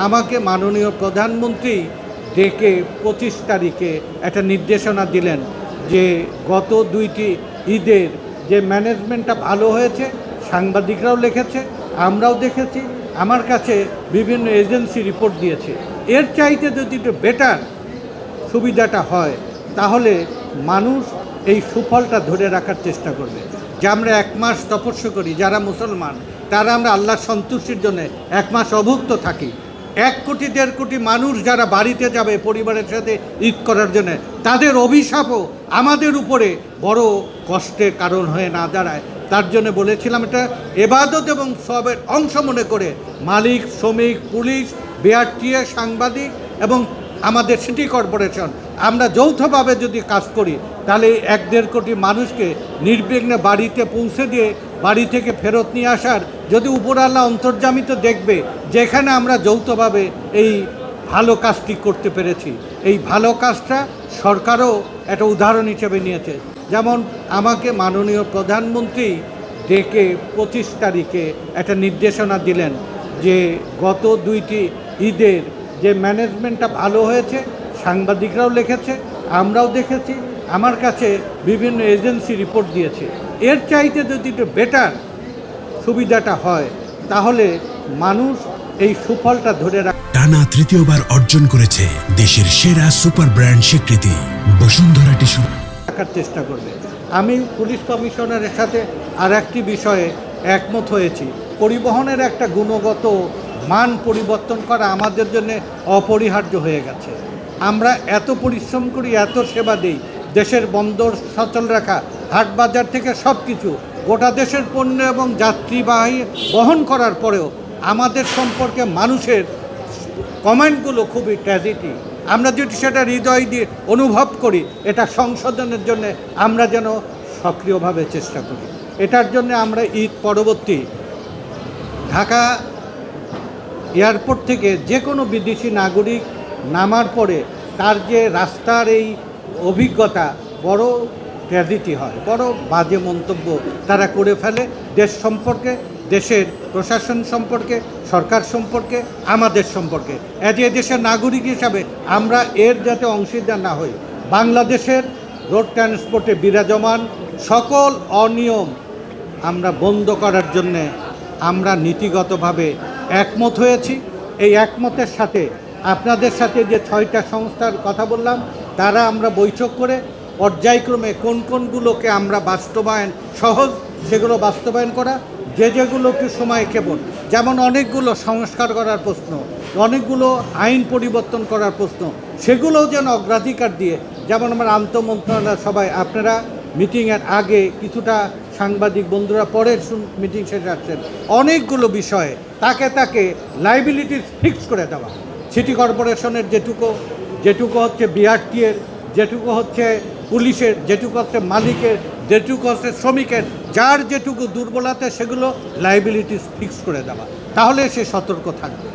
আমাকে মাননীয় প্রধানমন্ত্রী ডেকে 25 তারিখে একটা নির্দেশনা দিলেন যে গত দুইটি ঈদের যে ম্যানেজমেন্টটা ভালো হয়েছে, সাংবাদিকরাও লিখেছে, আমরাও দেখেছি, আমার কাছে বিভিন্ন এজেন্সি রিপোর্ট দিয়েছে। এর চাইতে যদি একটু বেটার সুবিধাটা হয় তাহলে মানুষ এই সুফলটা ধরে রাখার চেষ্টা করবে। যে আমরা 1 মাস তপস্যা করি, যারা মুসলমান তারা আমরা আল্লাহর সন্তুষ্টির জন্য 1 মাস অভুক্ত থাকি। 1 কোটি 1.5 কোটি মানুষ যারা বাড়িতে যাবে পরিবারের সাথে ঈদ করার জন্য, তাদের অভিশাপও আমাদের উপরে বড় কষ্টের কারণ হয়ে না দাঁড়ায়। তার জন্য বলেছিলাম এটা ইবাদত এবং সবের অংশ মনে করে মালিক, শ্রমিক, পুলিশ, বিআরটিএ, সাংবাদিক এবং আমাদের সিটি কর্পোরেশন আমরা যৌথভাবে যদি কাজ করি তাহলে 1-1.5 কোটি মানুষকে নির্বিঘ্নে বাড়িতে পৌঁছে দিয়ে বাড়ি থেকে ফেরত নিয়ে আসার, যদি উপরআল্লাহ অন্তর্যামিত দেখবে যেখানে আমরা যৌথভাবে এই ভালো কাজটি করতে পেরেছি। এই ভালো কাজটা সরকারও একটা উদাহরণ হিসেবে নিয়েছে। যেমন আমাকে মাননীয় প্রধানমন্ত্রী ডেকে 25 তারিখে একটা নির্দেশনা দিলেন যে গত দুইটি ঈদের যে ম্যানেজমেন্টটা ভালো হয়েছে, সাংবাদিকরাও লিখেছে, আমরাও দেখেছি, আমার কাছে বিভিন্ন এজেন্সি রিপোর্ট দিয়েছে। এর চাইতে যদি একটু বেটার সুবিধাটা হয় তাহলে মানুষ এই সুফলটা ধরে টানা তৃতীয়বার অর্জন করেছে দেশের সেরা সুপার ব্র্যান্ড স্বীকৃতি বসুন্ধরা টিস্যু রাখার চেষ্টা করবে। আমি পুলিশ কমিশনারের সাথে আর একটি বিষয়ে একমত হয়েছি। পরিবহনের একটা গুণগত মান পরিবর্তন করা আমাদের জন্য অপরিহার্য হয়ে গেছে। আমরা এত পরিশ্রম করি, এত সেবা দিই, দেশের বন্দর সচল রাখা, হাট বাজার থেকে সব কিছু গোটা দেশের পণ্য এবং যাত্রীবাহী বহন করার পরেও আমাদের সম্পর্কে মানুষের কমেন্টগুলো খুবই ট্র্যাজেডি। আমরা যদি সেটা হৃদয় দিয়ে অনুভব করি, এটা সংশোধনের জন্য আমরা যেন সক্রিয়ভাবে চেষ্টা করি। এটার জন্য আমরা ঈদ পরবর্তী ঢাকা এয়ারপোর্ট থেকে যে কোনো বিদেশি নাগরিক নামার পরে তার যে রাস্তার এই অভিজ্ঞতা বড় ট্র্যাজেডি হয়, বড় বাজে মন্তব্য তারা করে ফেলে দেশ সম্পর্কে, দেশের প্রশাসন সম্পর্কে, সরকার সম্পর্কে, আমাদের সম্পর্কে। এ দেশের নাগরিক হিসাবে আমরা এর যাতে অংশীদার না হই। বাংলাদেশের রোড ট্রান্সপোর্টে বিরাজমান সকল অনিয়ম আমরা বন্ধ করার জন্যে আমরা নীতিগতভাবে একমত হয়েছি। এই একমতের সাথে আপনাদের সাথে যে 6টা সংস্থার কথা বললাম, তারা আমরা বৈঠক করে পর্যায়ক্রমে কোনগুলোকে আমরা বাস্তবায়ন সহজ সেগুলো বাস্তবায়ন করা, যেগুলো একটু সময় ক্ষেপণ, যেমন অনেকগুলো সংস্কার করার প্রশ্ন, অনেকগুলো আইন পরিবর্তন করার প্রশ্ন, সেগুলোও যেন অগ্রাধিকার দিয়ে, যেমন আমার আন্তঃমন্ত্রণালয় সবাই আপনারা মিটিংয়ের আগে কিছুটা সাংবাদিক বন্ধুরা পরের মিটিং শেষে আসছেন, অনেকগুলো বিষয়ে তাকে লাইবিলিটি ফিক্স করে দেওয়া। সিটি কর্পোরেশনের যেটুকু হচ্ছে বিআরটিএর, যেটুকু হচ্ছে পুলিশের, যেটুকু হচ্ছে মালিকের, যেটুকু হচ্ছে শ্রমিকের, যার যেটুকু দুর্বলতা সেগুলো লাইবিলিটি ফিক্স করে দেওয়া, তাহলে সে সতর্ক থাকবে।